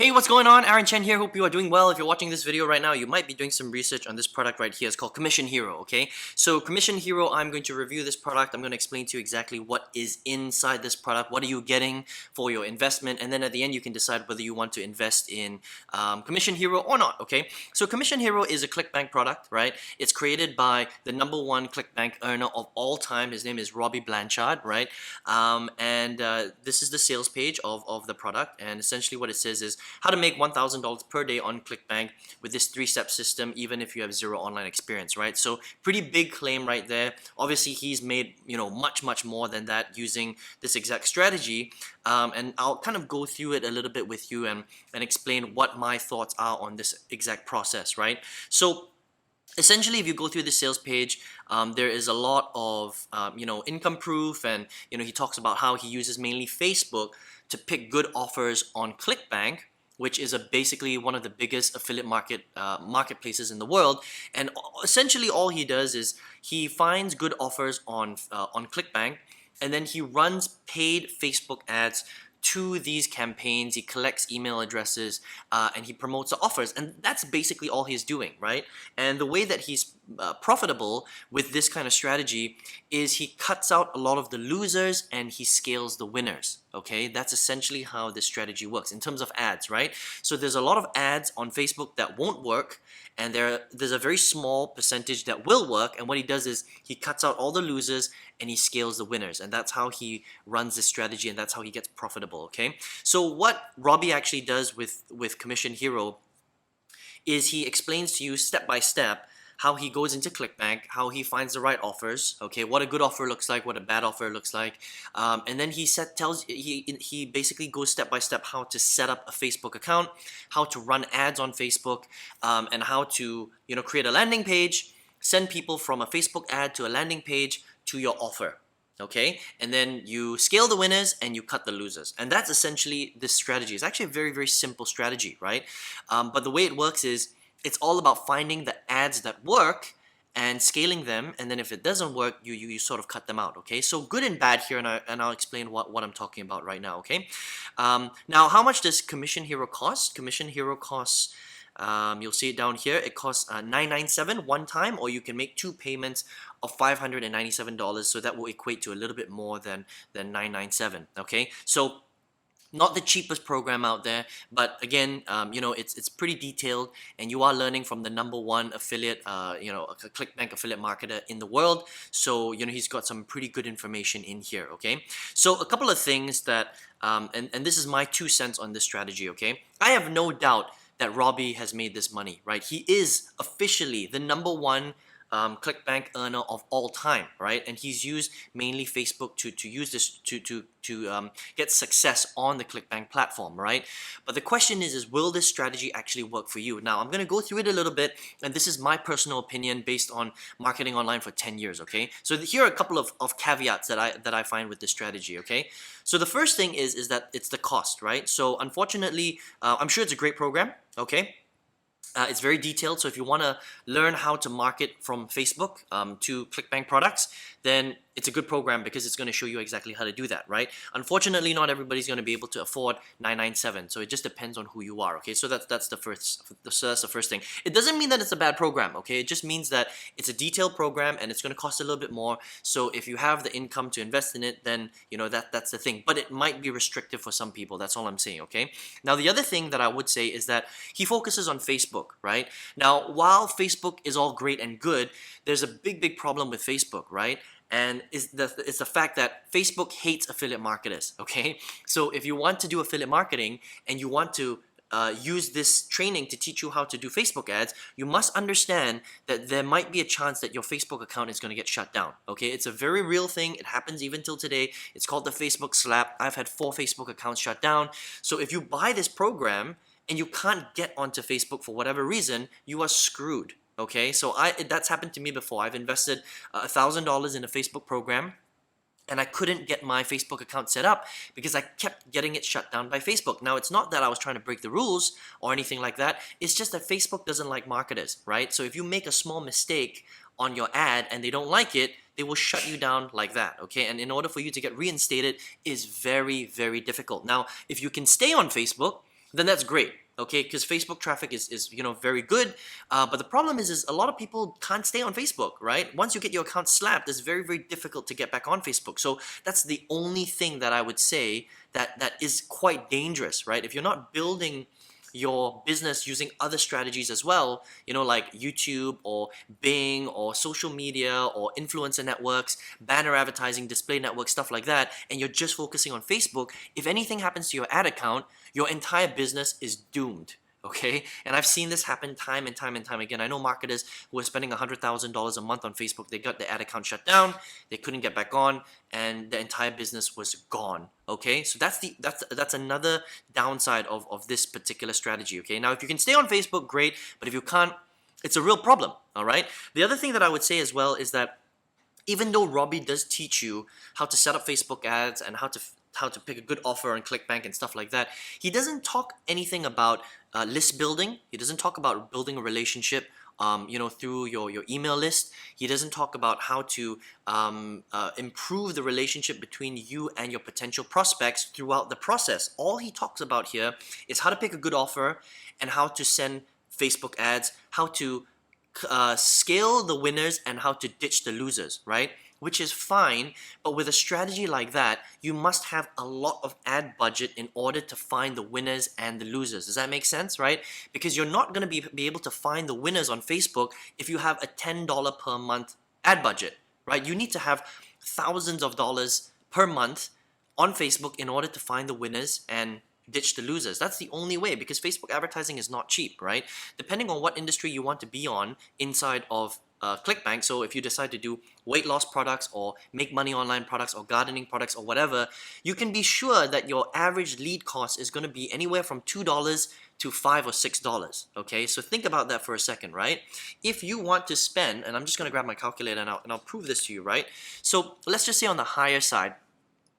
Hey, what's going on? Aaron Chen here. Hope you are doing well. If you're watching this video right now, you might be doing some research on this product right here. It's called Commission Hero, okay? So Commission Hero, I'm going to review this product. I'm going to explain to you exactly what is inside this product. What are you getting for your investment? And then at the end, you can decide whether you want to invest in Commission Hero or not, okay? So Commission Hero is a ClickBank product, right? It's created by the #1 ClickBank earner of all time. His name is Robbie Blanchard, right? This is the sales page of the product. And essentially what it says is, how to make $1,000 per day on ClickBank with this 3-step system, even if you have zero online experience, right? So pretty big claim right there. Obviously, he's made much more than that using this exact strategy. And I'll kind of go through it a little bit with you and explain what my thoughts are on this exact process, right? So essentially, if you go through the sales page, there is a lot of income proof, and he talks about how he uses mainly Facebook to pick good offers on ClickBank, which is basically one of the biggest affiliate marketplaces in the world. And essentially all he does is he finds good offers on ClickBank, and then he runs paid Facebook ads to these campaigns. He collects email addresses and he promotes the offers, and that's basically all he's doing, right? And the way that he's profitable with this kind of strategy is he cuts out a lot of the losers and he scales the winners. Okay, that's essentially how this strategy works in terms of ads, right? So there's a lot of ads on Facebook that won't work, and there's a very small percentage that will work. And what he does is he cuts out all the losers and he scales the winners, and that's how he runs this strategy, and that's how he gets profitable. Okay, so what Robbie actually does with Commission Hero is he explains to you step by step how he goes into ClickBank, how he finds the right offers, okay, what a good offer looks like, what a bad offer looks like, and then he basically goes step by step how to set up a Facebook account, how to run ads on Facebook, and how to create a landing page, send people from a Facebook ad to a landing page to your offer. Okay, and then you scale the winners and you cut the losers, and that's essentially this strategy. It's actually a very simple strategy, right? But the way it works is it's all about finding the ads that work and scaling them, and then if it doesn't work, you sort of cut them out. Okay, so good and bad here, and I'll explain what I'm talking about right now. Okay, now how much does Commission Hero cost? Commission Hero costs, you'll see it down here, it costs $997 one time, or you can make 2 payments of $597, so that will equate to a little bit more than $997. Okay, so not the cheapest program out there, but again, it's pretty detailed, and you are learning from the #1 affiliate, a ClickBank affiliate marketer in the world. So he's got some pretty good information in here. Okay, so a couple of things that, and this is my 2 cents on this strategy. Okay, I have no doubt that Robbie has made this money, right? He is officially the #1 ClickBank earner of all time, right? And he's used mainly Facebook to use this to get success on the ClickBank platform, right? But the question is will this strategy actually work for you? Now I'm going to go through it a little bit, and this is my personal opinion based on marketing online for 10 years. Okay, so here are a couple of caveats that I find with this strategy. Okay, so the first thing is that it's the cost, right? So unfortunately, I'm sure it's a great program. Okay, it's very detailed, so if you want to learn how to market from Facebook to ClickBank products, then it's a good program because it's going to show you exactly how to do that, right? Unfortunately, not everybody's going to be able to afford $997, so it just depends on who you are. Okay, so that's the first thing. It doesn't mean that it's a bad program. Okay, it just means that it's a detailed program and it's going to cost a little bit more. So if you have the income to invest in it, then that's the thing. But it might be restrictive for some people. That's all I'm saying. Okay. Now the other thing that I would say is that he focuses on Facebook, right? Now while Facebook is all great and good, there's a big problem with Facebook, right? And it's the fact that Facebook hates affiliate marketers. Okay, so if you want to do affiliate marketing and you want to use this training to teach you how to do Facebook ads, you must understand that there might be a chance that your Facebook account is going to get shut down. Okay, it's a very real thing. It happens even till today. It's called the Facebook slap. I've had 4 Facebook accounts shut down. So if you buy this program and you can't get onto Facebook for whatever reason, you are screwed. Okay, so that's happened to me before. I've invested $1,000 in a Facebook program, and I couldn't get my Facebook account set up because I kept getting it shut down by Facebook. Now, it's not that I was trying to break the rules or anything like that. It's just that Facebook doesn't like marketers, right? So if you make a small mistake on your ad and they don't like it, they will shut you down like that, okay? And in order for you to get reinstated is very difficult. Now, if you can stay on Facebook, then that's great. Okay, because Facebook traffic is very good, but the problem is a lot of people can't stay on Facebook, right? Once you get your account slapped, it's very difficult to get back on Facebook. So that's the only thing that I would say that is quite dangerous, right? If you're not building your business using other strategies as well, like YouTube or Bing or social media or influencer networks, banner advertising, display networks, stuff like that, and you're just focusing on Facebook, if anything happens to your ad account, your entire business is doomed. Okay, and I've seen this happen time and time and time again. I know marketers who are spending $100,000 a month on Facebook. They got their ad account shut down, they couldn't get back on, and the entire business was gone. Okay, so that's another downside of this particular strategy. Okay, now if you can stay on Facebook, great, but if you can't, it's a real problem. All right. The other thing that I would say as well is that even though Robbie does teach you how to set up Facebook ads and how to pick a good offer on ClickBank and stuff like that, he doesn't talk anything about list building. He doesn't talk about building a relationship through your email list. He doesn't talk about how to improve the relationship between you and your potential prospects throughout the process. All he talks about here is how to pick a good offer and how to send Facebook ads, how to scale the winners and how to ditch the losers, right? Which is fine, but with a strategy like that, you must have a lot of ad budget in order to find the winners and the losers. Does that make sense, right? Because you're not going to be able to find the winners on Facebook if you have a $10 per month ad budget, right? You need to have thousands of dollars per month on Facebook in order to find the winners and ditch the losers. That's the only way, because Facebook advertising is not cheap, right? Depending on what industry you want to be on inside of ClickBank. So if you decide to do weight loss products or make money online products or gardening products or whatever, you can be sure that your average lead cost is going to be anywhere from $2 to $5 or $6. Okay, so think about that for a second, right? If you want to spend, and I'm just going to grab my calculator and I'll prove this to you, right? So let's just say on the higher side,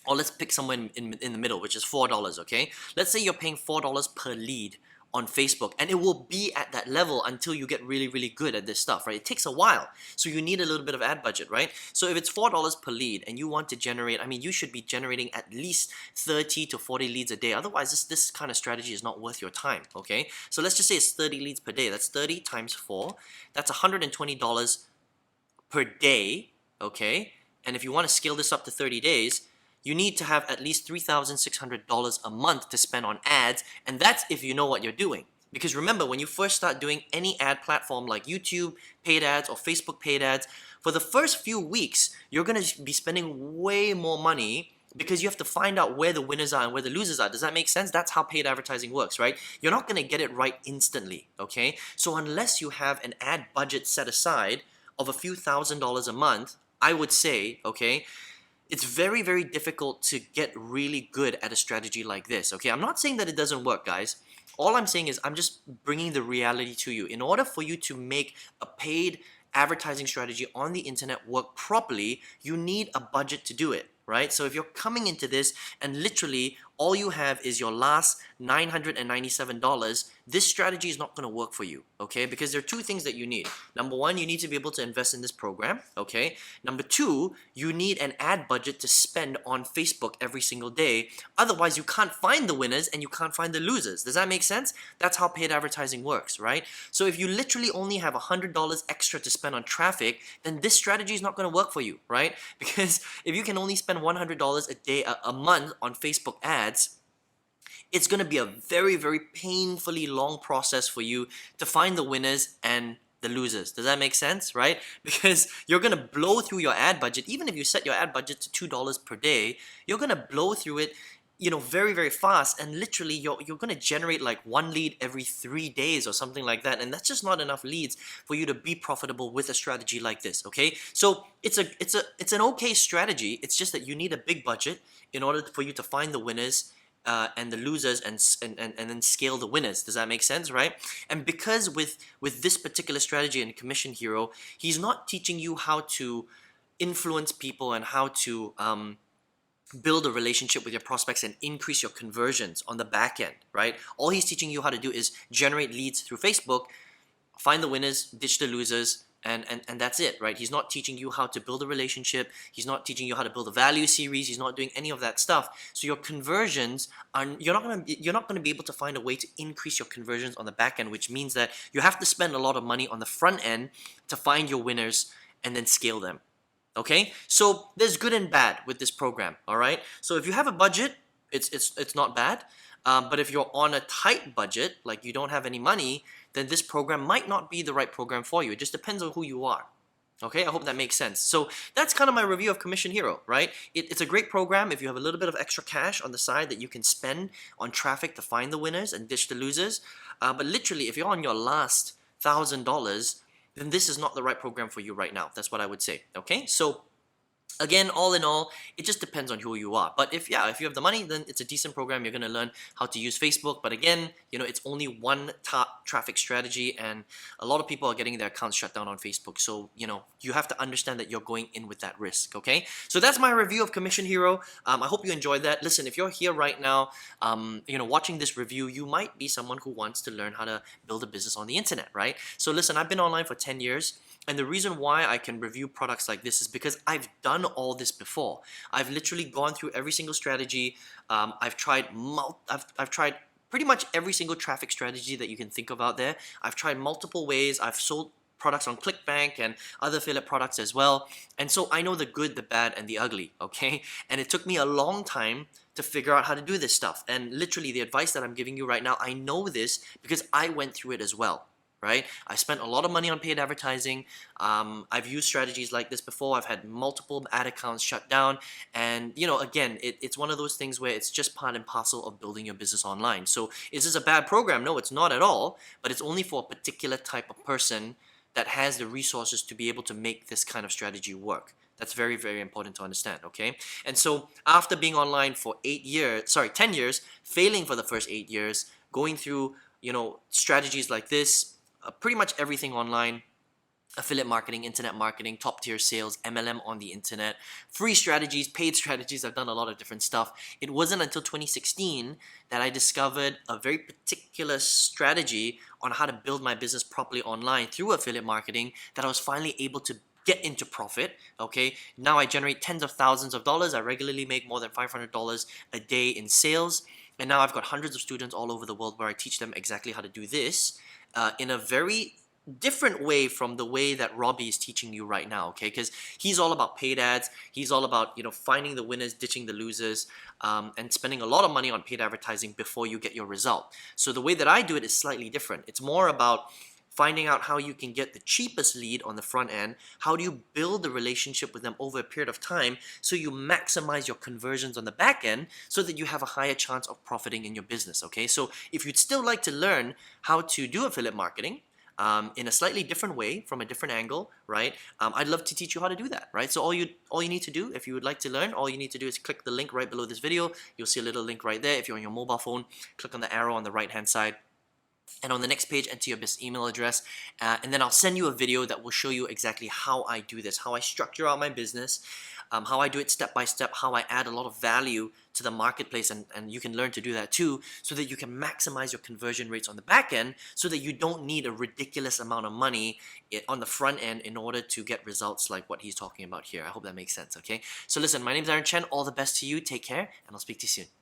or let's pick somewhere in the middle, which is $4, okay? Let's say you're paying $4 per lead on Facebook, and it will be at that level until you get really good at this stuff, right? It takes a while, so you need a little bit of ad budget, right? So if it's $4 per lead and you want to generate, you should be generating at least 30 to 40 leads a day. Otherwise, this kind of strategy is not worth your time, okay? So let's just say it's 30 leads per day. That's 30 times 4. That's $120 per day, okay? And if you want to scale this up to 30 days, you need to have at least $3,600 a month to spend on ads, and that's if you know what you're doing. Because remember, when you first start doing any ad platform like YouTube paid ads or Facebook paid ads, for the first few weeks, you're going to be spending way more money because you have to find out where the winners are and where the losers are. Does that make sense? That's how paid advertising works, right? You're not going to get it right instantly, okay? So unless you have an ad budget set aside of a few $1,000s a month, I would say, okay, it's very difficult to get really good at a strategy like this, okay? I'm not saying that it doesn't work, guys. All I'm saying is I'm just bringing the reality to you. In order for you to make a paid advertising strategy on the internet work properly, you need a budget to do it, right? So if you're coming into this and literally all you have is your last $997, this strategy is not going to work for you, okay? Because there are two things that you need. Number one, you need to be able to invest in this program, okay? Number two, you need an ad budget to spend on Facebook every single day. Otherwise, you can't find the winners and you can't find the losers. Does that make sense? That's how paid advertising works, right? So if you literally only have $100 extra to spend on traffic, then this strategy is not going to work for you, right? Because if you can only spend $100 a day, a month on Facebook ads, it's going to be a very painfully long process for you to find the winners and the losers. Does that make sense, right? Because you're going to blow through your ad budget. Even if you set your ad budget to $2 per day, you're going to blow through it, very fast, and literally you're going to generate like one lead every 3 days or something like that, and that's just not enough leads for you to be profitable with a strategy like this, okay? So it's an okay strategy. It's just that you need a big budget in order for you to find the winners and the losers and then scale the winners. Does that make sense, right? And because with this particular strategy in Commission Hero, he's not teaching you how to influence people and how to build a relationship with your prospects and increase your conversions on the back end, right? All he's teaching you how to do is generate leads through Facebook, find the winners, ditch the losers, and that's it, right? He's not teaching you how to build a relationship. He's not teaching you how to build a value series. He's not doing any of that stuff. So your conversions are, you're not gonna be able to find a way to increase your conversions on the back end, which means that you have to spend a lot of money on the front end to find your winners and then scale them. Okay, so there's good and bad with this program. All right, so if you have a budget, it's not bad. But if you're on a tight budget, like you don't have any money, then this program might not be the right program for you. It just depends on who you are. Okay, I hope that makes sense. So that's kind of my review of Commission Hero, right? It's a great program if you have a little bit of extra cash on the side that you can spend on traffic to find the winners and ditch the losers. But literally, if you're on your last $1,000, then this is not the right program for you right now. That's what I would say. Okay, so again, all in all, it just depends on who you are. But if you have the money, then it's a decent program. You're going to learn how to use Facebook. But again, it's only one top traffic strategy, and a lot of people are getting their accounts shut down on Facebook. So, you have to understand that you're going in with that risk, okay? So that's my review of Commission Hero. I hope you enjoyed that. Listen, if you're here right now, watching this review, you might be someone who wants to learn how to build a business on the internet, right? So listen, I've been online for 10 years. And the reason why I can review products like this is because I've done all this before. I've literally gone through every single strategy. I've tried pretty much every single traffic strategy that you can think of out there. I've tried multiple ways. I've sold products on ClickBank and other affiliate products as well. And so I know the good, the bad, and the ugly, okay? And it took me a long time to figure out how to do this stuff. And literally the advice that I'm giving you right now, I know this because I went through it as well. Right? I spent a lot of money on paid advertising. I've used strategies like this before. I've had multiple ad accounts shut down. And, again, it's one of those things where it's just part and parcel of building your business online. So is this a bad program? No, it's not at all. But it's only for a particular type of person that has the resources to be able to make this kind of strategy work. That's very, very important to understand, okay? And so after being online for 10 years, failing for the first 8 years, going through, strategies like this, pretty much everything online, affiliate marketing, internet marketing, top tier sales, MLM on the internet, free strategies, paid strategies. I've done a lot of different stuff. It wasn't until 2016 that I discovered a very particular strategy on how to build my business properly online through affiliate marketing that I was finally able to get into profit. Okay, now I generate tens of thousands of dollars. I regularly make more than $500 a day in sales. And now I've got hundreds of students all over the world where I teach them exactly how to do this in a very different way from the way that Robbie is teaching you right now, okay? Because he's all about paid ads. He's all about, finding the winners, ditching the losers, and spending a lot of money on paid advertising before you get your result. So the way that I do it is slightly different. It's more about finding out how you can get the cheapest lead on the front end. How do you build the relationship with them over a period of time so you maximize your conversions on the back end so that you have a higher chance of profiting in your business, okay? So if you'd still like to learn how to do affiliate marketing in a slightly different way, from a different angle, right? I'd love to teach you how to do that, right? So all you need to do, if you would like to learn, all you need to do is click the link right below this video. You'll see a little link right there. If you're on your mobile phone, click on the arrow on the right-hand side. And on the next page, enter your business email address, and then I'll send you a video that will show you exactly how I do this, how I structure out my business, how I do it step by step, how I add a lot of value to the marketplace, and you can learn to do that too, so that you can maximize your conversion rates on the back end, so that you don't need a ridiculous amount of money on the front end in order to get results like what he's talking about here. I hope that makes sense, okay? So listen, my name is Aaron Chen. All the best to you. Take care, and I'll speak to you soon.